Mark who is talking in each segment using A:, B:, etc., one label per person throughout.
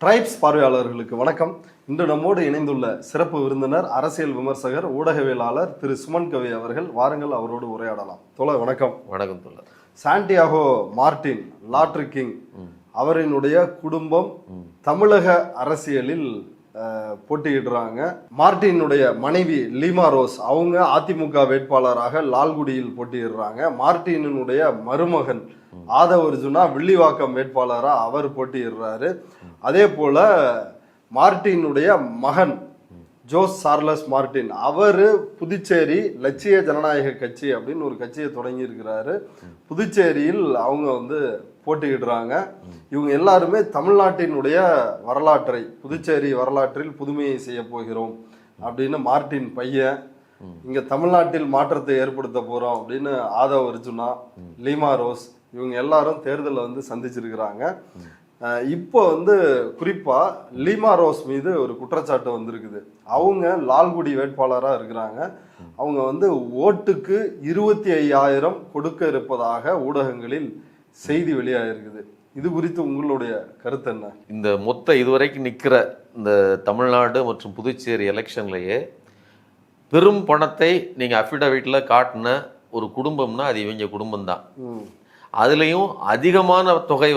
A: Tribes பார்வையாளர்களுக்கு வணக்கம். இன்று நம்மோடு இணைந்துள்ள சிறப்பு விருந்தினர், அரசியல் விமர்சகர், ஊடகவியலாளர் திரு சுமன் கவி அவர்கள். வாருங்கள், அவரோடு உரையாடலாம். தோழர் வணக்கம்.
B: வணக்கம் தோழர்.
A: சாண்டியாகோ மார்டின், லாட்ரி கிங், அவரினுடைய குடும்பம் தமிழக அரசியலில் போட்டியிடுறாங்க. மார்டினுடைய மனைவி லீமா ரோஸ், அவங்க அதிமுக வேட்பாளராக லால்குடியில் போட்டியிடுறாங்க. மார்டினுடைய மருமகன் ஆதவ் அர்ஜுனா வில்லிவாக்கம் வேட்பாளராக அவர் போட்டியிடுறாரு. அதே போல மார்டினுடைய மகன் ஜோஸ் சார்லஸ் மார்டின், அவர் புதுச்சேரி லட்சிய ஜனநாயக கட்சி அப்படின்னு ஒரு கட்சியை தொடங்கி இருக்கிறாரு. புதுச்சேரியில் அவங்க போட்டியிடுறாங்க. இவங்க எல்லாருமே தமிழ்நாட்டினுடைய வரலாற்றை, புதுச்சேரி வரலாற்றில் புதுமையை செய்ய போகிறோம் அப்படின்னு மார்டின் பையன், இங்க தமிழ்நாட்டில் மாற்றத்தை ஏற்படுத்த போறோம் அப்படின்னு ஆதவ் அர்ஜுனா, லீமா ரோஸ், இவங்க எல்லாரும் தேர்தலில் சந்திச்சிருக்கிறாங்க. இப்போ குறிப்பா லீமா ரோஸ் மீது ஒரு குற்றச்சாட்டு வந்திருக்குது. அவங்க லால்குடி வேட்பாளராக இருக்கிறாங்க. அவங்க ஓட்டுக்கு 25,000 கொடுக்க இருப்பதாக ஊடகங்களில் செய்தி வெளியாகிருக்குது. இது குறித்து உங்களுடைய கருத்து என்ன?
B: இந்த மொத்த இதுவரைக்கும் நிற்கிற இந்த தமிழ்நாடு மற்றும் புதுச்சேரி எலெக்ஷன்லேயே பெரும் பணத்தை நீங்கள் அஃபிடவிட்டில் காட்டின ஒரு குடும்பம்னா அது இவங்க குடும்பம்தான். அதுலேயும் அதிகமான தொகை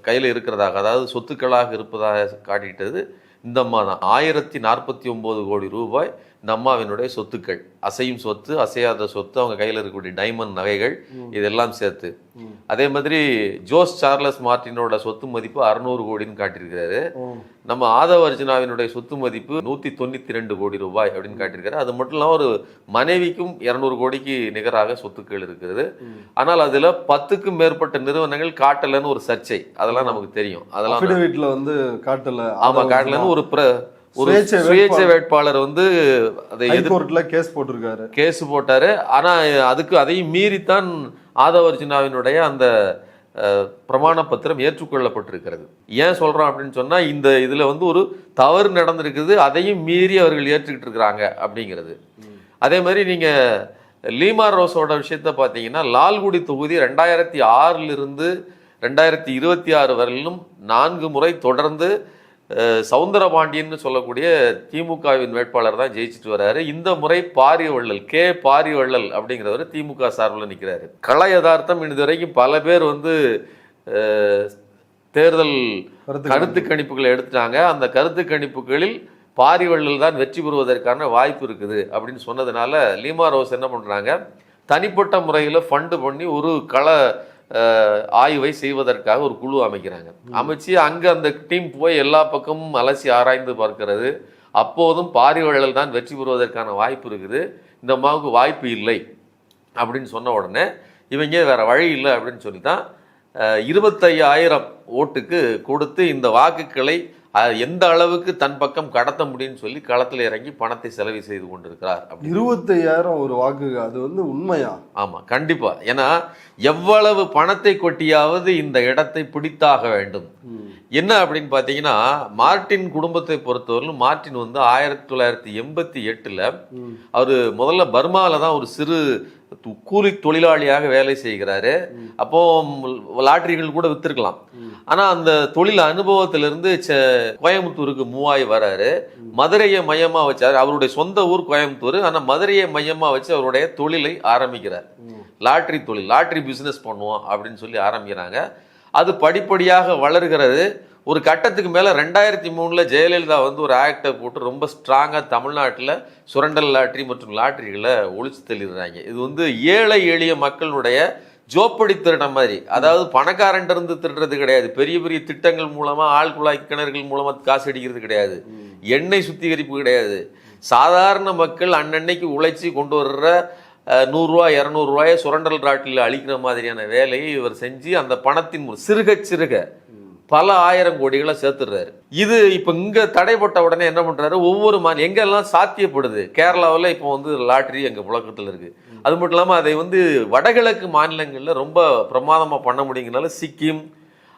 B: கையில் இருக்கிறதாக, அதாவது சொத்துக்களாக இருப்பதாக காட்டிட்டது இந்த அம்மா தான். 1049 கோடி ரூபாய் இந்த அம்மாவினுடைய சொத்துக்கள், அசையும் சொத்து, அசையாத சொத்து, அவங்க கையில் இருக்கக்கூடிய டைமண்ட் நகைகள், இதெல்லாம் சேர்த்து. அதே மாதிரி ஜோஸ் சார்லஸ் மார்டினோட சொத்து மதிப்பு 600 கோடின்னு காட்டியிருக்கிறாரு. நம்ம ஆதவ் அர்ஜுனாவினுடைய சொத்து மதிப்பு 192 கோடி ரூபாய் அப்படின்னு காட்டியிருக்காரு. அது மட்டும் இல்லாமல் ஒரு மனைவிக்கும் 200 கோடிக்கு நிகராக சொத்துக்கள் இருக்கிறது. ஆனால் அதுல 10க்கும் மேற்பட்ட நிறுவனங்கள் காட்டலன்னு ஒரு சர்ச்சை, அதெல்லாம் நமக்கு தெரியும். அதெல்லாம்
A: காட்டல,
B: ஆமா காட்டலன்னு ஒரு சுயேட்சை வேட்பாளர் அதை கேஸ் போட்டாரு. ஆனா அதையும் மீறித்தான் ஆதவ் அர்ஜுனாவினுடைய அந்த பிரமாண பத்திரம் ஏற்றுக்கொள்ளப்பட்டிருக்கிறது. ஏன் சொல்றோம் அப்படின்னு சொன்னா, இந்த இதுல ஒரு தவறு நடந்திருக்குது, அதையும் மீறி அவர்கள் ஏற்றுக்கிட்டு இருக்கிறாங்க அப்படிங்கிறது. அதே மாதிரி நீங்க லீமா ரோஸோட விஷயத்த பார்த்தீங்கன்னா, லால்குடி தொகுதி 2006 2026 வரையிலும் 4 முறை தொடர்ந்து சவுந்தரபாண்டியன்னு சொல்லக்கூடிய திமுகவின் வேட்பாளர் தான் ஜெயிச்சுட்டு வர்றாரு. இந்த முறை பாரியவள்ளல், பாரியவள்ளல் அப்படிங்கிறவர் திமுக சார்பில் நிற்கிறாரு. கள யதார்த்தம், இதுவரைக்கும் பல பேர் தேர்தல் கருத்து கணிப்புகளை எடுத்துட்டாங்க. அந்த கருத்து கணிப்புகளில் பாரியவள்ளல் தான் வெற்றி பெறுவதற்கான வாய்ப்பு இருக்குது அப்படின்னு சொன்னதுனால லீமா ரோஸ் என்ன பண்றாங்க, தனிப்பட்ட முறையில் ஃபண்டு பண்ணி ஒரு கள ஆய்வை செய்வதற்காக ஒரு குழு அமைக்கிறாங்க. அமைச்சு அங்கே அந்த டீம் போய் எல்லா பக்கமும் அலசி ஆராய்ந்து பார்க்கிறது. அப்போதும் பாரியவள்ளல் தான் வெற்றி பெறுவதற்கான வாய்ப்பு இருக்குது, இந்த அம்மாவுக்கு வாய்ப்பு இல்லை அப்படின்னு சொன்ன உடனே இவங்க வேற வழி இல்லை அப்படின்னு சொல்லி தான் 25,000 ஓட்டுக்கு கொடுத்து இந்த வாக்குகளை எந்த அளவுக்கு தன் பக்கம் கடத்த முடியும்னு சொல்லி களத்தில் இறங்கி பணத்தை செலவு செய்து கொண்டிருக்கிறார்.
A: 25,000 ஒரு வாக்கு, அது உண்மையா?
B: ஆமா, கண்டிப்பா. ஏன்னா எவ்வளவு பணத்தை கொட்டியாவது இந்த இடத்தை பிடித்தாக வேண்டும். என்ன அப்படின்னு பாத்தீங்கன்னா, மார்டின் குடும்பத்தை பொறுத்தவரையிலும் மார்டின் 1988 அவரு முதல்ல பர்மால தான் ஒரு சிறு கூலி தொழிலாளியாக வேலை செய்கிறாரு. அப்போ லாட்டரிகள் கூட வித்திருக்கலாம். ஆனா அந்த தொழில் அனுபவத்திலிருந்து கோயம்புத்தூருக்கு மூவாய் வராரு. மதுரையை மையமா வச்சாரு. அவருடைய சொந்த ஊர் கோயம்புத்தூர், ஆனா மதுரையை மையமா வச்சு அவருடைய தொழிலை ஆரம்பிக்கிறார். லாட்டரி தொழில், லாட்டரி பிசினஸ் பண்ணுவோம் அப்படின்னு சொல்லி ஆரம்பிக்கிறாங்க. அது படிப்படியாக வளர்கிறது. ஒரு கட்டத்துக்கு மேலே 2003 ஜெயலலிதா ஒரு ஆக்டை போட்டு ரொம்ப ஸ்ட்ராங்காக தமிழ்நாட்டில் சுரண்டல் லாட்டரி மற்றும் லாட்டரிகளை ஒழிச்சு தள்ளிடுறாங்க. இது ஏழை எளிய மக்களுடைய ஜோப்படி திருடம் மாதிரி. அதாவது பணக்காரன்ட்டு இருந்து திருடுறது கிடையாது, பெரிய பெரிய திட்டங்கள் மூலமாக, ஆள் குழாய் கிணறுகள் மூலமாக காசு அடிக்கிறது கிடையாது, எண்ணெய் சுத்திகரிப்பு கிடையாது. சாதாரண மக்கள் அன்னன்னைக்கு உழைச்சி கொண்டு வர்ற 100 ரூபா 200 ரூபாயை சுரண்டல் ராட்டில் அழிக்கிற மாதிரியான வேலையை இவர் செஞ்சு அந்த பணத்தின் சிறுக சிறுக பல 1000 கோடிகளை சேர்த்துடுறாரு. இது இப்போ இங்கே தடைப்பட்ட உடனே என்ன பண்ணுறாரு, ஒவ்வொரு எங்கெல்லாம் சாத்தியப்படுது, கேரளாவில் இப்போ லாட்டரி எங்கள் புழக்கத்தில் இருக்குது. அது மட்டும் இல்லாமல் அதை வடகிழக்கு மாநிலங்களில் ரொம்ப பிரமாதமாக பண்ண முடியுங்கனால சிக்கிம்,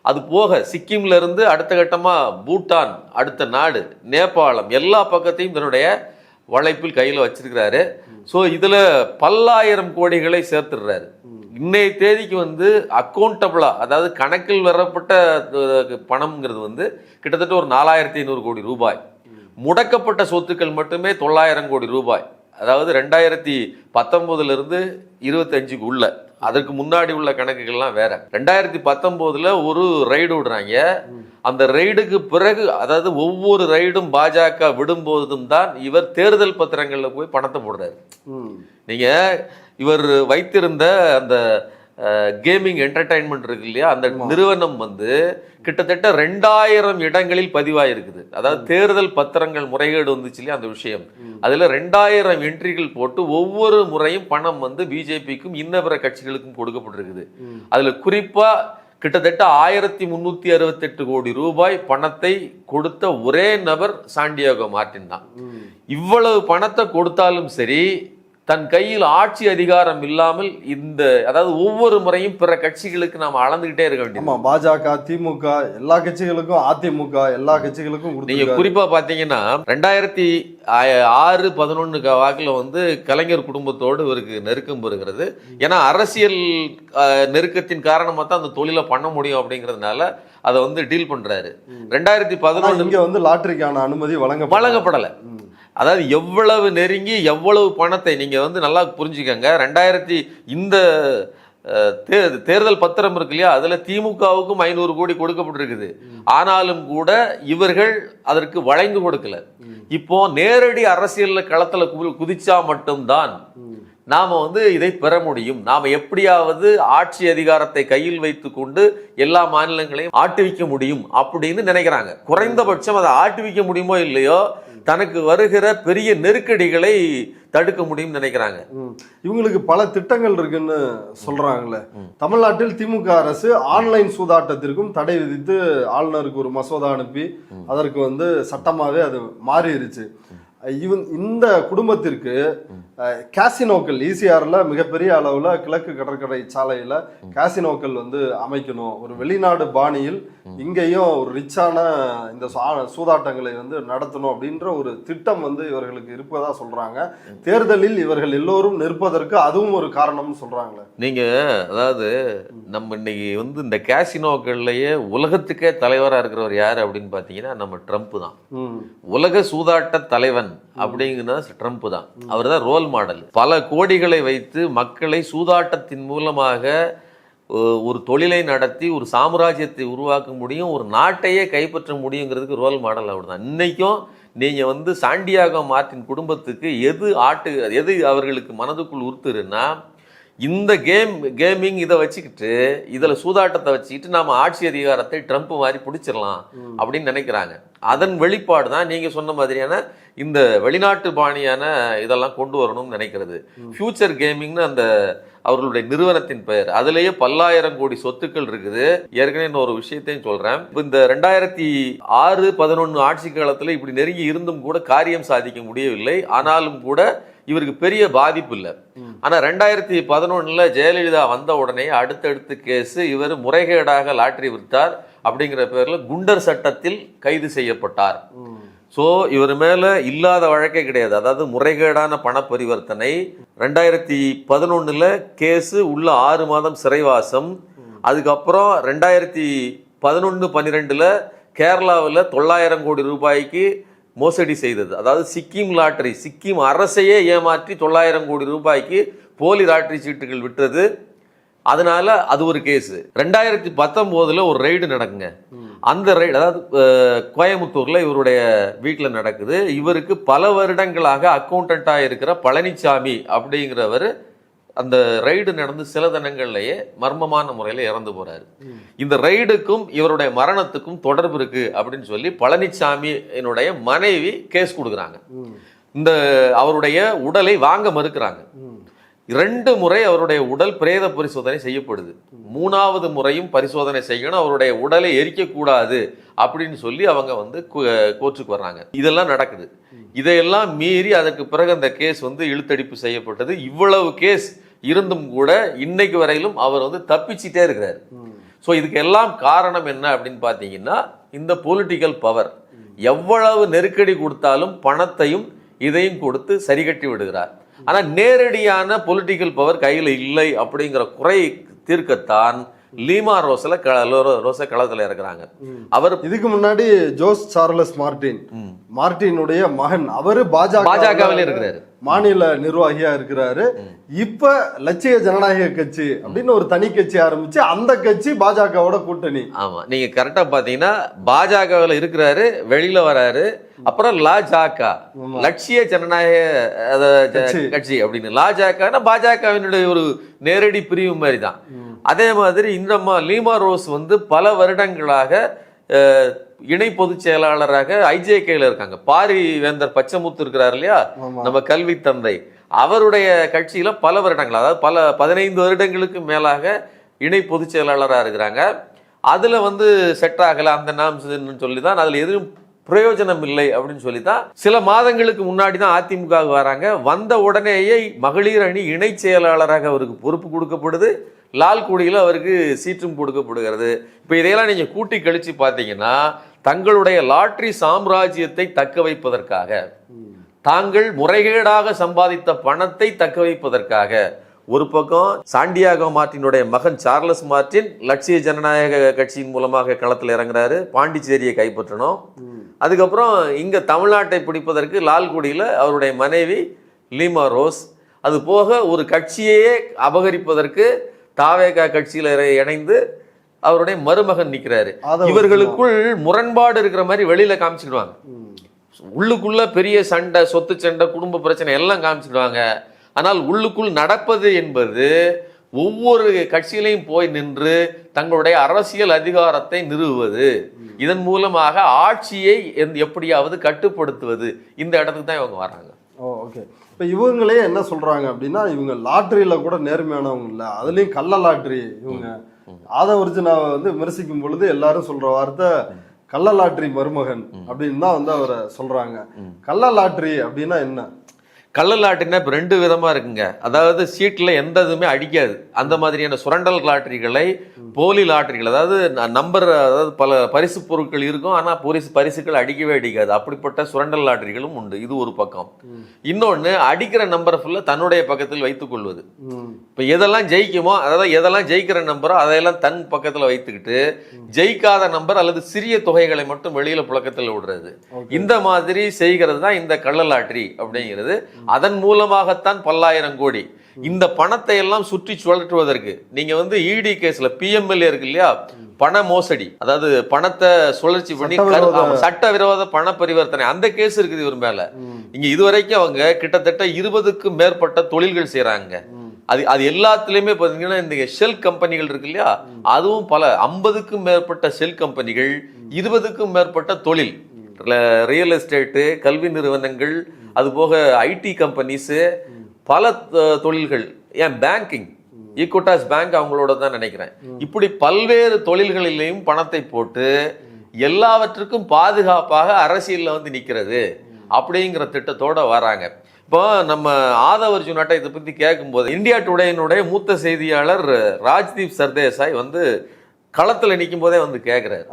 B: அது போக சிக்கிம்ல இருந்து அடுத்த கட்டமாக பூட்டான், அடுத்த நாடு நேபாளம், எல்லா பக்கத்தையும் தன்னுடைய வளைப்பில் கையில் வச்சிருக்கிறாரு. ஸோ இதில் பல்லாயிரம் கோடிகளை சேர்த்துடுறாரு. இன்னைய தேதிக்கு வந்து அக்கௌண்டபிளா, அதாவது கணக்கில் வரப்பட்ட பணம்ங்கிறது வந்து கிட்டத்தட்ட ஒரு 4500 கோடி ரூபாய். முடக்கப்பட்ட சொத்துக்கள் மட்டுமே 900 கோடி ரூபாய். அதாவது 2019 இருந்து 25க்கு உள்ள, அதற்கு முன்னாடி உள்ள கணக்குகள்லாம் வேற. 2019ல ஒரு ரைடு விடுறாங்க. அந்த ரைடுக்கு பிறகு, அதாவது ஒவ்வொரு ரைடும் பாஜக விடும்போதும் தான் இவர் தேர்தல் பத்திரங்கள்ல போய் பணத்தை போடுறாரு. நீங்க இவர் வைத்திருந்த அந்த கேமிங் என்டர்டைன்மெண்ட் இருக்கு இல்லையா, அந்த நிறுவனம் வந்து கிட்டத்தட்ட 2000 இடங்களில் பதிவாயிருக்குது. அதாவது தேர்தல் பத்திரங்கள் முறைகேடு வந்துச்சு இல்லையா அந்த விஷயம், அதுல 2000 என்ட்ரிகள் போட்டு ஒவ்வொரு முறையும் பணம் வந்து பிஜேபிக்கும் இன்ன பிற கட்சிகளுக்கும் கொடுக்கப்பட்டிருக்குது. அதுல குறிப்பா கிட்டத்தட்ட 1368 கோடி ரூபாய் பணத்தை கொடுத்த ஒரே நபர் சாண்டியாகோ மார்டின் தான். இவ்வளவு பணத்தை கொடுத்தாலும் சரி, தன் கையில் ஆட்சி அதிகாரம் இல்லாமல் அதாவது ஒவ்வொரு முறையும் பிற கட்சிகளுக்கு நாம அளந்துகிட்டே இருக்க வேண்டியது.
A: பாஜக, திமுக எல்லா கட்சிகளுக்கும், அதிமுக எல்லா கட்சிகளுக்கும்
B: நீங்க குறிப்பா பாத்தீங்கன்னா 2006-11 வாக்குல வந்து கலைஞர் குடும்பத்தோடு இவருக்கு நெருக்கம் பெறுகிறது. ஏன்னா அரசியல் நெருக்கத்தின் காரணமா தான் அந்த தொழிலை பண்ண முடியும் அப்படிங்கிறதுனால அதை வந்து டீல் பண்றாரு. 2011
A: இங்க வந்து லாட்டரிக்கான அனுமதி வழங்கப்படல.
B: அதாவது எவ்வளவு நெருங்கி எவ்வளவு பணத்தை நீங்க வந்து நல்லா புரிஞ்சுக்கங்க. இந்த தேர்தல் பத்திரம் இருக்கு இல்லையா, அதுல திமுகவுக்கும் 500 கோடி கொடுக்கப்பட்டிருக்குது. ஆனாலும் கூட இவர்கள் அதற்கு வளைந்து கொடுக்கல. இப்போ நேரடி அரசியல் களத்துல குதிச்சா மட்டும்தான் நாம வந்து இதை பெற முடியும். நாம எப்படியாவது ஆட்சி அதிகாரத்தை கையில் வைத்துக் கொண்டு எல்லா மாநிலங்களையும் ஆட்டுவிக்க முடியும் அப்படின்னு நினைக்கிறாங்க. குறைந்தபட்சம் அதை ஆட்டுவிக்க முடியுமோ இல்லையோ, தனக்கு வருகிற பெரிய நெருக்கடிகளை தடுக்க முடியும் நினைக்கிறாங்க.
A: இவங்களுக்கு பல திட்டங்கள் இருக்குன்னு சொல்றாங்கல்ல. தமிழ்நாட்டில் திமுக அரசு ஆன்லைன் சூதாட்டத்திற்கும் தடை விதித்து ஆளுநருக்கு ஒரு மசோதா அனுப்பி அதற்கு வந்து சட்டமாவே அது மாறிடுச்சு. இந்த குடும்பத்திற்கு கேசினோக்கள் ஈசிஆர்ல மிகப்பெரிய அளவுல கிழக்கு கடற்கரை சாலையில கேசினோக்கள் வந்து அமைக்கணும், ஒரு வெளிநாடு பாணியில் இங்கேயும் ஒரு ரிச்சான இந்த சூதாட்டங்களை வந்து நடத்தணும் அப்படின்ற ஒரு திட்டம் வந்து இவர்களுக்கு இருப்பதா சொல்றாங்க. தேர்தலில் இவர்கள் எல்லோரும் நிற்பதற்கு அதுவும் ஒரு காரணம்னு சொல்றாங்களே.
B: நீங்க அதாவது நம்ம இன்னைக்கு வந்து இந்த கேசினோக்கள்லயே உலகத்துக்கே தலைவரா இருக்கிறவர் யாரு அப்படின்னு பாத்தீங்கன்னா நம்ம ட்ரம்ப் தான். உலக சூதாட்ட தலைவன் அப்படிங்கிறத ட்ரம்ப் தான். அவர் தான் ரோல் மாடல். பல கோடிகளை வைத்து மக்களை சூதாட்டத்தின் மூலமாக ஒரு தொழிலை நடத்தி ஒரு சாம்ராஜ்யத்தை உருவாக்க முடியும், ஒரு நாட்டையே கைப்பற்ற முடியுங்கிறதுக்கு ரோல் மாடல் அவர் தான். இன்னைக்கும் நீங்க வந்து சாண்டியாகோ மார்டின் குடும்பத்துக்கு எது அவர்களுக்கு மனதுக்குள் உறுத்துருன்னா, இந்த கேமிங் இதை வச்சுக்கிட்டு, இதுல சூதாட்டத்தை வச்சுக்கிட்டு நாம ஆட்சி அதிகாரத்தை ட்ரம்ப் மாதிரி பிடிச்சிடலாம் அப்படின்னு நினைக்கிறாங்க. அதன் வெளிப்பாடு தான் நீங்க சொன்ன மாதிரியான இந்த வெளிநாட்டு பாணியான இதெல்லாம் கொண்டு வரணும்னு நினைக்கிறது. ஃபியூச்சர் கேமிங்னு அந்த அவர்களுடைய நிறுவனத்தின் பெயர். அதுலேயே பல்லாயிரம் கோடி சொத்துக்கள் இருக்குது. ஏற்கனவே இன்னொரு விஷயத்தையும் சொல்றேன். இந்த 2006-11 ஆட்சி காலத்துல இப்படி நெருங்கி இருந்தும் கூட காரியம் சாதிக்க முடியவில்லை. ஆனாலும் கூட இவருக்கு பெரிய பாதிப்பு இல்லை. ஆனா 2011 ஜெயலலிதா வந்த உடனே அடுத்தடுத்து கேஸ், இவர் முறைகேடாக லாட்டரி விற்றார் அப்படிங்கிற பேர்ல குண்டர் சட்டத்தில் கைது செய்யப்பட்டார். ஸோ இவர் மேல இல்லாத வழக்கே கிடையாது. அதாவது முறைகேடான பண பரிவர்த்தனை. 2011 கேஸு, உள்ள 6 மாதம் சிறைவாசம். அதுக்கப்புறம் 2011-12 கேரளாவில் 900 கோடி ரூபாய்க்கு மோசடி செய்தது. அதாவது சிக்கிம் லாட்டரி, சிக்கிம் அரசையே ஏமாற்றி 900 கோடி ரூபாய்க்கு போலி லாட்டரி சீட்டுகள் விட்டது. அதனால அது ஒரு கேஸ். 2019 ஒரு ரைடு நடக்குங்க. அந்த ரைடு அதாவது கோயம்புத்தூர்ல இவருடைய வீட்டில் நடக்குது. இவருக்கு பல வருடங்களாக அக்கௌண்டண்டா இருக்கிற பழனிசாமி அப்படிங்கிறவர் அந்த ரைடு நடந்து சில தினங்கள்லயே மர்மமான முறையில இறந்து போறாரு. இந்த ரைடுக்கும் இவருடைய மரணத்துக்கும் தொடர்பு இருக்கு அப்படின்னு சொல்லி பழனிசாமியினுடைய மனைவி கேஸ் கொடுக்குறாங்க. இந்த அவருடைய உடலை வாங்க மறுக்கிறாங்க. 2 முறை அவருடைய உடல் பிரேத பரிசோதனை செய்யப்படுது. 3வது முறையும் பரிசோதனை செய்யணும், அவருடைய உடலை எரிக்கக்கூடாது அப்படின்னு சொல்லி அவங்க வந்து கோர்ட்டுக்கு வர்றாங்க. இதெல்லாம் நடக்குது. இதையெல்லாம் மீறி அதற்கு பிறகு அந்த கேஸ் வந்து இழுத்தடிப்பு செய்யப்பட்டது. இவ்வளவு கேஸ் இருந்தும் கூட இன்னைக்கு வரையிலும் அவர் வந்து தப்பிச்சிட்டே இருக்கிறார். ஸோ இதுக்கு எல்லாம் காரணம் என்ன அப்படின்னு பார்த்தீங்கன்னா, இந்த பொலிட்டிக்கல் பவர். எவ்வளவு நெருக்கடி கொடுத்தாலும் பணத்தையும் இதையும் கொடுத்து சரி கட்டி விடுகிறார். ஆனா நேரடியான பொலிட்டிக்கல் பவர் கையில இல்லை அப்படிங்கிற குறை தீர்க்கத்தான் லீமா ரோஸ களத்துல இறக்குறாங்க. அவர்
A: இதுக்கு முன்னாடி ஜோஸ் சார்லஸ் மார்டினுடைய மகன், அவரு
B: பாஜகவில் இருக்கிறாரு,
A: மாநில நிர்வாகியா இருக்கிறாரு. இப்ப லட்சிய ஜனநாயக கட்சி அப்படின்னு ஒரு தனி கட்சி ஆரம்பிச்சு அந்த கட்சி பாஜகவோட கூட்டணி.
B: ஆமா, நீங்க கரெக்டா பாத்தீங்கன்னா பாஜகவில் இருக்கிறாரு, வெளியில வராரு. அப்புறம் லாஜாக்கா, லட்சிய ஜனநாயக கட்சி அப்படின்னு. லாஜாக்கா பாஜகவினுடைய ஒரு நேரடி பிரிவு மாதிரி தான். அதே மாதிரி இந்த லீமா ரோஸ் வந்து பல வருடங்களாக இணை பொதுச் செயலாளராக ஐஜேகேல இருக்காங்க. பாரி வேந்தர் பச்சைமுத்து இருக்கிறார் இல்லையா, நம்ம கல்வி தந்தை, அவருடைய கட்சியில பல வருடங்கள், அதாவது 15 வருடங்களுக்கு மேலாக இணை பொதுச் செயலாளராக இருக்கிறாங்க. அதுல வந்து செட் ஆகல அந்த நாம்ஸ்ன்னு சொல்லிதான், அதுல எதுவும் பிரயோஜனம் இல்லை அப்படின்னு சொல்லித்தான் சில மாதங்களுக்கு முன்னாடி தான் அதிமுக வராங்க. வந்த உடனேயே மகளிர் அணி இணை செயலாளராக அவருக்கு பொறுப்பு கொடுக்கப்படுது. லால்குடியில் அவருக்கு சீற்றும் கொடுக்கப்படுகிறது. இப்போ இதையெல்லாம் நீங்கள் கூட்டி கழிச்சு பார்த்தீங்கன்னா, தங்களுடைய லாட்ரி சாம்ராஜ்யத்தை தக்க வைப்பதற்காக, தாங்கள் முறைகேடாக சம்பாதித்த பணத்தை தக்க வைப்பதற்காக, ஒரு பக்கம் சாண்டியாகோ மார்டினுடைய மகன் சார்லஸ் மார்டின் லட்சிய ஜனநாயக கட்சியின் மூலமாக களத்தில் இறங்குறாரு, பாண்டிச்சேரியை கைப்பற்றணும். அதுக்கப்புறம் இங்கே தமிழ்நாட்டை பிடிப்பதற்கு லால்குடியில் அவருடைய மனைவி லீமா ரோஸ், அது போக ஒரு கட்சியையே அபகரிப்பதற்கு தாவேகா கட்சியில இணைந்து அவருடைய மருமகன் நிற்கிறாரு. இவர்களுக்குள் முரண்பாடு இருக்கிற மாதிரி வெளியில காமிச்சிடுவாங்க. உள்ளுக்குள்ள பெரிய சண்டை, சொத்து சண்டை, குடும்ப பிரச்சனை எல்லாம் காமிச்சிடுவாங்க. ஆனால் உள்ளுக்குள் நடப்பது என்பது ஒவ்வொரு கட்சியிலையும் போய் நின்று தங்களுடைய அரசியல் அதிகாரத்தை நிறுவுவது, இதன் மூலமாக ஆட்சியை எப்படியாவது கட்டுப்படுத்துவது, இந்த இடத்துக்கு தான் இவங்க வராங்க.
A: ஓகே. இப்போ இவங்களே என்ன சொல்றாங்க அப்படின்னா, இவங்க லாட்ரியில கூட நேர்மையானவங்க இல்லை, அதுலயும் கள்ள லாட்ரி. இவங்க ஆதவர்ஜுனாவை வந்து விமர்சிக்கும் பொழுது எல்லாரும் சொல்ற வார்த்தை கள்ள லாட்ரி மருமகன் அப்படின்னு தான் வந்து அவரை சொல்றாங்க. கள்ள லாட்ரி அப்படின்னா என்ன?
B: கள்ள லாட்டரினா இப்போ 2 விதமா இருக்குங்க. அதாவது சீட்ல எந்த இதுவுமே அடிக்காது, அந்த மாதிரியான சுரண்டல் லாட்டரிகளை, போலி லாட்டரிகள், அதாவது நம்பர், அதாவது பல பரிசு பொருட்கள் இருக்கும், ஆனா பரிசுகள் அடிக்கவே அடிக்காது, அப்படிப்பட்ட சுரண்டல் லாட்டரிகளும் உண்டு. இது ஒரு பக்கம். இன்னொன்னு, அடிக்கிற நம்பரை ஃபுல்லா தன்னுடைய பக்கத்தில் வைத்துக் கொள்வது. இப்ப எதெல்லாம் ஜெயிக்குமோ, அதாவது எதெல்லாம் ஜெயிக்கிற நம்பரோ அதையெல்லாம் தன் பக்கத்துல வைத்துக்கிட்டு ஜெயிக்காத நம்பர் அல்லது சிறிய தொகைகளை மட்டும் வெளியில புழக்கத்தில் விடுறது. இந்த மாதிரி செய்கிறது தான் இந்த கள்ள லாட்டரி அப்படிங்கிறது. அதன் மூலமாகத்தான் பல்லாயிரம் கோடி இந்த பணத்தை எல்லாம் சுற்றி சுழற்றுவதற்கு நீங்க வந்து இடி கேஸ்ல பிஎம்எல்ஏ இருக்கு இல்லையா, பண மோசடி, அதாவது பணத்தை சுழற்சி பண்ணி சட்டவிரோத பண பரிவர்த்தனை, அந்த கேஸ் இருக்குது இவர் மேல. இங்க இதுவரைக்கும் அவங்க கிட்டத்தட்ட 20க்கும் மேற்பட்ட தொழில்கள் செய்யறாங்க. அது எல்லாத்துலயுமே பாத்தீங்கன்னா இந்த ஷெல் கம்பெனிகள் இருக்கு இல்லையா, அதுவும் பல 50க்கும் மேற்பட்ட ஷெல் கம்பெனிகள், 20க்கும் மேற்பட்ட தொழில், ரியல் எஸ்டேட்டு, கல்வி நிறுவனங்கள், அது போக ஐடி கம்பெனிஸ், பல தொழில்கள், ஏன் பேங்கிங், ஈக்விட்டாஸ் பேங்க் அவங்களோட தான் நினைக்கிறேன். இப்படி பல்வேறு தொழில்களிலையும் பணத்தை போட்டு எல்லாவற்றுக்கும் பாதுகாப்பாக அரசியல்ல வந்து நிக்கிறது அப்படிங்கிற திட்டத்தோட வராங்க. இப்போ நம்ம ஆதவர்ஜுனாட்ட இதை பத்தி கேட்கும்போது, இந்தியா டுடேனுடைய மூத்த செய்தியாளர் ராஜ்தீப் சர்தேசாய் வந்து களத்துல நிற்கும் போதே வந்து கேட்கிறாரு.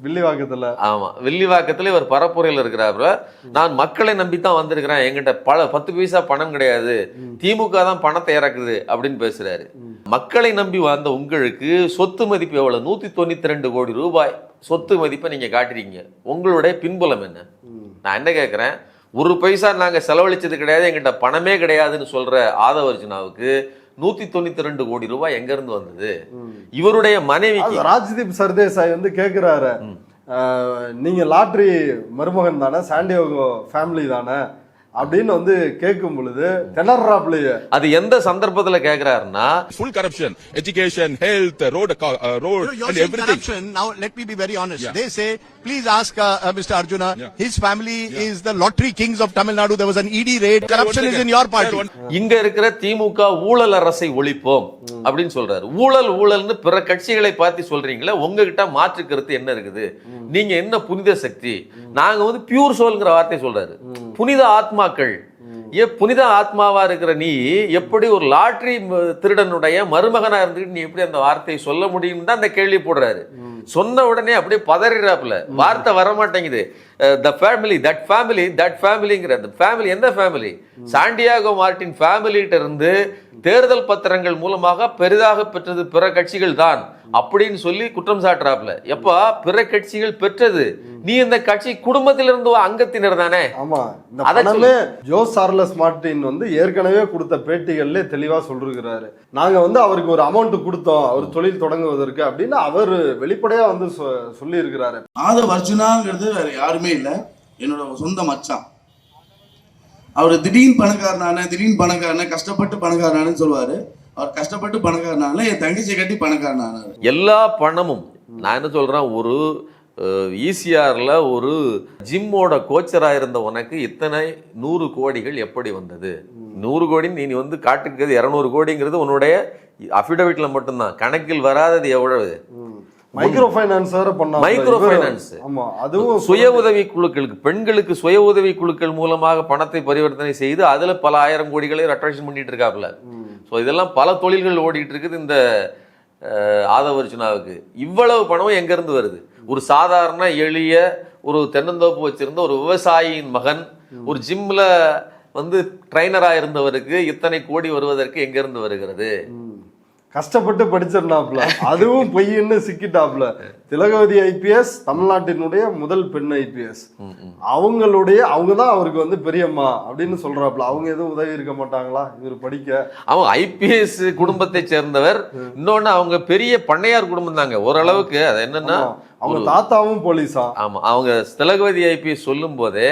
A: வில்லிவாக்கத்துல.
B: ஆமா, வில்லிவாக்கத்துல இவர் பரப்புரையில் இருக்கிறாரு. நான் மக்களை நம்பித்தான் வந்திருக்கிறேன், என்கிட்ட 10 பைசா பணம் கிடையாது, திமுக தான் பணத்தை இறக்குது அப்படின்னு பேசுறாரு. மக்களை நம்பி வந்த உங்களுக்கு சொத்து மதிப்பு எவ்வளவு? 192 கோடி ரூபாய் சொத்து மதிப்பை நீங்க காட்டுறீங்க. உங்களுடைய பின்புலம் என்ன? நான் என்ன கேட்கிறேன், 1 பைசா நாங்க செலவழிச்சது கிடையாது, என்கிட்ட பணமே கிடையாதுன்னு சொல்ற ஆதவர்ஜுனாவுக்கு 192 கோடி ரூபாய் எங்க இருந்து வந்தது? இவருடைய மனைவி
A: ராஜ்தீப் சர்தேசாய் வந்து கேக்குறாரு, நீங்க லாட்ரி மருமகன் தானே, சாண்டியாகோ ஃபேமிலி தானே அப்படின்னு வந்து கேட்கும் பொழுது திணறாப்லையே.
B: அது எந்த சந்தர்ப்பத்துல கேக்குறாருன்னா,
C: full corruption, education, health, road and everything.
D: Now let me be very honest. They say, please ask Mr. Arjuna, his family is the lottery kings of Tamil Nadu. There was an ED raid. Corruption is in your party.
B: இங்க இருக்கிற திமுக ஊழல் அரசை ஒழிப்போம் அப்படின்னு சொல்றாரு. ஊழல்னு பிற கட்சிகளை பார்த்து சொல்றீங்களே, உங்ககிட்ட மாற்று கருத்து என்ன இருக்குது? நீங்க என்ன புனித சக்தி? நாங்க வந்து பியூர் சோல்ங்கிற வார்த்தை சொல்றாரு. புனித ஆத்மாக்கள். புனித ஆத்மாவா இருக்கிற நீ எப்படி ஒரு லாட்ரி திருடனுடைய மருமகனா இருந்துட்டு நீ எப்படி அந்த வார்த்தையை சொல்ல முடியும் தான் அந்த கேள்வி போடுறாரு. சொன்ன உடனே அப்படியே பதறிறாப்புல, வார்த்தை வர மாட்டேங்குது. த ஃபேமிலி தட் ஃபேமிலிங்கிற அந்த ஃபேமிலி எந்த ஃபேமிலி? சாண்டியாகோ மார்டின் ஃபேமிலிட்ட இருந்து தேர்தல் பத்திரங்கள் மூலமாக பெரிதாக பெற்றது பிற கட்சிகள் தான் அப்படின்னு சொல்லி குற்றம் சாட்டுறாப்ல. எப்ப பிற கட்சிகள் பெற்றது? நீ இந்த கட்சி குடும்பத்திலிருந்து அங்கத்தினர் தானே.
A: ஆமா, இந்த பணமே ஜோ சார்லஸ் மார்டின் வந்து ஏற்கனவே கொடுத்த பேட்டிகள்ல தெளிவா சொல்லிருக்கிறாரு. நாங்க வந்து அவருக்கு ஒரு அமௌண்ட் கொடுத்தோம் அவர் தொழில் தொடங்குவதற்கு அப்படின்னு அவர் வெளிப்படையா வந்து சொல்லி இருக்கிறாரு.
E: ஆதவ் அர்ஜுனாங்கிறது வேற யாருமே இல்லை, என்னோட சொந்த மச்சான். அவர் திடீர்னு பணக்காரனான கஷ்டப்பட்டு பணக்காரனானு சொல்லுவாரு. அவர் கஷ்டப்பட்டு பணக்காரனால என் தங்கச்சி கட்டி பணக்காரனானாரு.
B: எல்லா பணமும் நான் என்ன சொல்றேன், ஒரு ஈசிஆர்ல ஒரு ஜிம்மோட கோச்சரா இருந்த உனக்கு இத்தனை 100 கோடிகள் எப்படி வந்தது? 100 கோடி நீ வந்து காட்டுக்கிறது 200 கோடிங்கிறது உன்னுடைய அபிடவிட்ல மட்டும்தான், கணக்கில் வராதது எவ்வளவு?
A: மைக்ரோ ஃபைனான்ஸ் வேற பண்ணாங்க.
B: Micro finance.
A: ஆமா, அதுவும்
B: சுய உதவி குழுக்களுக்கு, பெண்களுக்கு சுய உதவி குழுக்கள் மூலமாக பணத்தை பரிவர்த்தனை செய்து அதுல பல 1000 கோடிகளை அட்ராக்ஷன் பண்ணிட்டு இருக்காப்ல. ஸோ இதெல்லாம் பல தொழில்கள் ஓடிட்டு இருக்குது இந்த ஆதவ் அர்ஜுனாவுக்கு. இவ்வளவு பணம் எங்க இருந்து வருது? ஒரு சாதாரண எளிய ஒரு தென்னந்தோப்பு வச்சிருந்த ஒரு விவசாயியின் மகன் ஒரு ஜிம்ல வந்து ட்ரைனரா இருந்தவருக்கு இத்தனை கோடி வருவதற்கு எங்க இருந்து வருகிறது?
A: கஷ்டப்பட்டு படிச்சிருந்தாப்ல, அதுவும் பொய்ன்னு சிக்கிட்டாப்ல. திலகவதி ஐபிஎஸ் தமிழ்நாட்டினுடைய முதல் பெண் ஐபிஎஸ். அவங்கதான் அவருக்கு வந்து பெரியம்மா அப்படின்னு சொல்றாப்ல. அவங்க எதுவும் உதவி இருக்க மாட்டாங்களா இவர் படிக்க?
B: அவங்க ஐபிஎஸ் குடும்பத்தை சேர்ந்தவர். இன்னொன்னு அவங்க பெரிய பண்ணையார் குடும்பம் தாங்க ஓரளவுக்கு. அது என்னன்னா
A: அவங்க தாத்தாவும் போலீஸா.
B: ஆமா, அவங்க திலகவதி ஐபிஎஸ் சொல்லும் போதே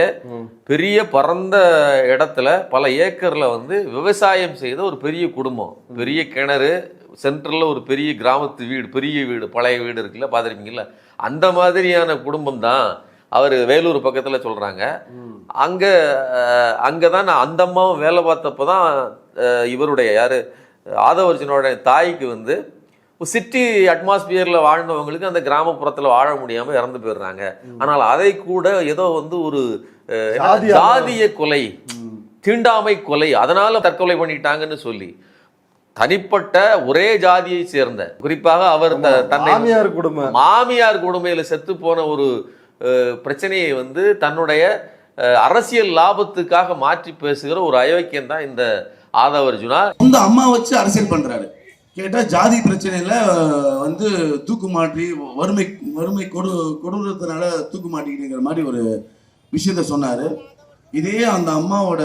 B: பெரிய பரந்த இடத்துல பல ஏக்கர்ல வந்து விவசாயம் செய்த ஒரு பெரிய குடும்பம். பெரிய கிணறு, சென்ட்ரல்ல ஒரு பெரிய கிராமத்து வீடு, பெரிய வீடு, பழைய வீடு இருக்குல்ல, பார்த்துருப்பீங்கல்ல, அந்த மாதிரியான குடும்பம் தான். அவர் வேலூர் பக்கத்துல சொல்றாங்க. அங்கதான் நான் அந்த அம்மாவும் வேலை பார்த்தப்பதான் இவருடைய யாரு ஆதவ் அர்ஜுனோட தாய்க்கு வந்து சிட்டி அட்மாஸ்பியர்ல வாழ்ந்தவங்களுக்கு அந்த கிராமப்புறத்துல வாழ முடியாம இறந்து போயிடுறாங்க. ஆனால் அதை கூட ஏதோ வந்து ஒரு ஜாதிய கொலை, தீண்டாமை கொலை, அதனால தற்கொலை பண்ணிட்டாங்கன்னு சொல்லி தனிப்பட்ட ஒரே ஜாதியை சேர்ந்த, குறிப்பாக அவர் தன்னை மாமியார் கொடுமையில செத்து போன ஒரு பிரச்சனையை வந்து தன்னுடைய அரசியல் லாபத்துக்காக மாற்றி பேசுகிற ஒரு அயோக்கியம் தான் இந்த ஆதவ் அர்ஜுனா.
E: இந்த அம்மா வச்சு அரசியல் பண்றாரு. கேட்டா ஜாதி பிரச்சனையில வந்து தூக்கு மாற்றி வறுமை கொடூரத்தினால தூக்கு மாட்டிக்கிட்டுங்கிற மாதிரி ஒரு விஷயத்த சொன்னாரு. இதே அந்த அம்மாவோட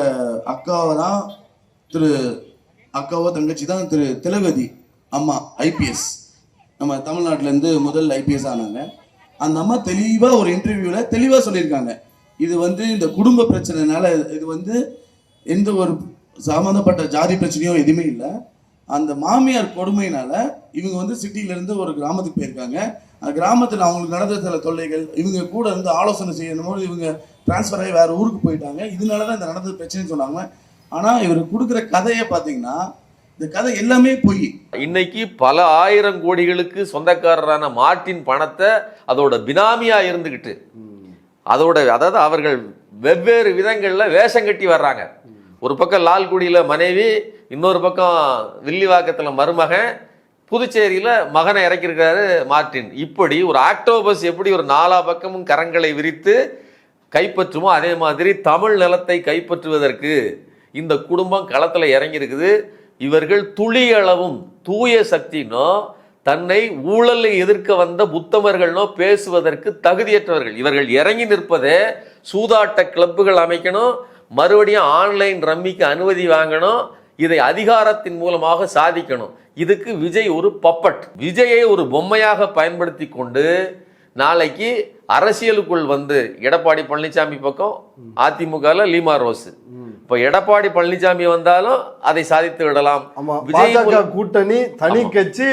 E: அக்காவோ தங்கச்சி தான் திரு திலகவதி அம்மா ஐபிஎஸ். நம்ம தமிழ்நாட்டில இருந்து முதல் ஐபிஎஸ் ஆனாங்க. அந்த அம்மா தெளிவா ஒரு இன்டர்வியூல தெளிவா சொல்லியிருக்காங்க, இது வந்து இந்த குடும்ப பிரச்சனைனால, இது வந்து எந்த ஒரு சம்பந்தப்பட்ட ஜாதி பிரச்சனையோ எதுவுமே இல்லை. அந்த மாமியார் கொடுமையினால இவங்க வந்து சிட்டில இருந்து ஒரு கிராமத்துக்கு போயிருக்காங்க. அந்த கிராமத்தில் அவங்களுக்கு நடந்த சில தொல்லைகள், இவங்க கூட இருந்து ஆலோசனை செய்யணும் போது இவங்க டிரான்ஸ்ஃபர் ஆகி வேற ஊருக்கு போயிட்டாங்க. இதனாலதான் இந்த நடந்த பிரச்சனைன்னு சொன்னாங்க. ஆனா இவர் கொடுக்குற கதையை பாத்தீங்கன்னா இந்த கதை எல்லாமே பொய்.
B: இன்னைக்கு பல 1000 கோடிகளுக்கு சொந்தக்காரரான மார்ட்டின் பணத்தை அதோட பினாமியா இருந்துகிட்டு அதாவது அவர்கள் வெவ்வேறு விதங்கள்ல வேஷம் கட்டி வர்றாங்க. ஒரு பக்கம் லால்குடியில மனைவி, இன்னொரு பக்கம் வில்லிவாக்கத்துல மருமகன், புதுச்சேரியில மகனை இறக்கியிருக்காரு மார்ட்டின். இப்படி ஒரு ஆக்டோபஸ் எப்படி ஒரு 4 பக்கமும் கரங்களை விரித்து கைப்பற்றுமோ அதே மாதிரி தமிழ் நிலத்தை கைப்பற்றுவதற்கு இந்த குடும்பம் களத்துல இறங்கி இருக்குது. இவர்கள் துளியளவும் தூய சக்தினோ தன்னை ஊழலை எதிர்க்க வந்த புத்தமர்கள்னோ பேசுவதற்கு தகுதியற்றவர்கள். இவர்கள் இறங்கி நிற்பதே சூதாட்ட கிளப்புகள் அமைக்கணும், மறுபடியும் ஆன்லைன் ரம்மிக்கு அனுமதி வாங்கணும், இதை அதிகாரத்தின் மூலமாக சாதிக்கணும். இதுக்கு விஜய் ஒரு பப்பட். விஜயை ஒரு பொம்மையாக பயன்படுத்தி கொண்டு நாளைக்கு அரசியலுக்குள் வந்து எடப்பாடி பழனிசாமி பக்கம், அதிமுகல லீமா ரோஸ், இப்ப எடப்பாடி பழனிசாமி வந்தாலும் அதை சாதித்து விடலாம்.
A: விஜய் கூட்டணி தனி கட்சி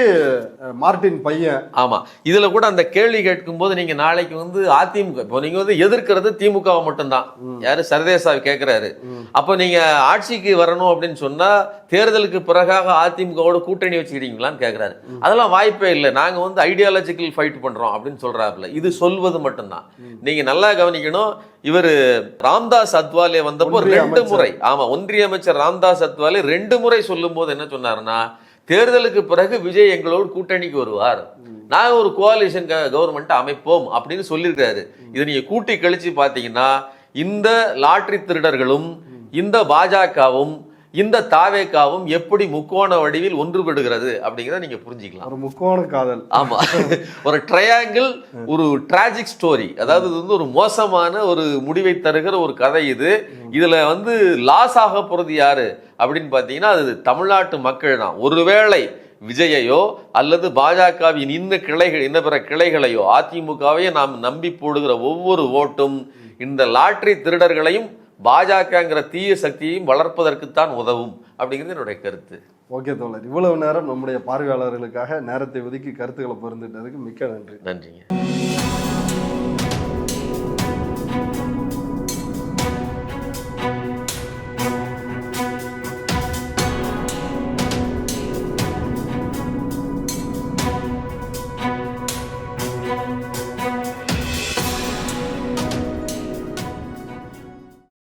A: மார்ட்டின் பையன்.
B: ஆமா, இதுல கூட அந்த கேள்வி கேட்கும் போது நீங்க நாளைக்கு வந்து அதிமுக, இப்போ நீங்க வந்து எதிர்க்கிறது திமுகவை மட்டும்தான், யாரு சர்தேசா கேட்கிறாரு. அப்ப நீங்க ஆட்சிக்கு வரணும் அப்படின்னு சொன்னா தேர்தலுக்கு பிறகாக அதிமுகவோட கூட்டணி வச்சுக்கிறீங்களான்னு கேட்கிறாரு. அதெல்லாம் வாய்ப்பே இல்லை, நாங்க வந்து ஐடியாலஜிக்கல் ஃபைட் பண்றோம் அப்படின்னு சொல்றாருல. இது சொல்வது மட்டும்தான். நீங்க நல்லா கவனிக்கணும். இவர் ராம்தாஸ் அத்வாலே வந்தப்போ 2 முறை, ஆமா, ஒன்றிய அமைச்சர் ராம்தாஸ் அத்வாலே 2 முறை சொல்லும் போது என்ன சொன்னாருன்னா, தேர்தலுக்கு பிறகு விஜய் எங்களோடு கூட்டணிக்கு வருவார், நாங்க ஒரு கோalition கவர்மெண்ட் அமைப்போம் அப்படின்னு சொல்லியிருக்காரு. இதை நீங்க கூட்டி கழிச்சு பாத்தீங்கன்னா இந்த லாட்டரி திருடர்களும் இந்த பாஜகவும் இந்த தாவேக்காவும் எப்படி முக்கோண வடிவில் ஒன்றுபடுகிறது அப்படிங்கிறத நீங்க புரிஞ்சுக்கலாம்.
A: ஒரு முக்கோண காதல்.
B: ஆமா, ஒரு ட்ரையாங்கிள், ஒரு டிராஜிக் ஸ்டோரி. அதாவது இது ஒரு மோசமான ஒரு முடிவை தருகிற ஒரு கதை. இதுல லாஸ் ஆக போறது யாரு அப்படின்னு பாத்தீங்கன்னா அது தமிழ்நாட்டு மக்கள் தான். ஒருவேளை விஜயையோ அல்லது பாஜகவின் இன்ன பிற கிளைகளையோ அதிமுகவையோ நாம் நம்பி போடுகிற ஒவ்வொரு ஓட்டும் இந்த லாட்டரி திருடர்களையும் பாஜகங்கிற தீய சக்தியையும் வளர்ப்பதற்குத்தான் உதவும் அப்படிங்கிறது என்னுடைய கருத்து.
A: ஓகே தோழர், இவ்வளவு நேரம் நம்முடைய பார்வையாளர்களுக்காக நேரத்தை ஒதுக்கி கருத்துக்களை பகிர்ந்துட்டதுக்கு மிக்க நன்றி.
B: நன்றிங்க.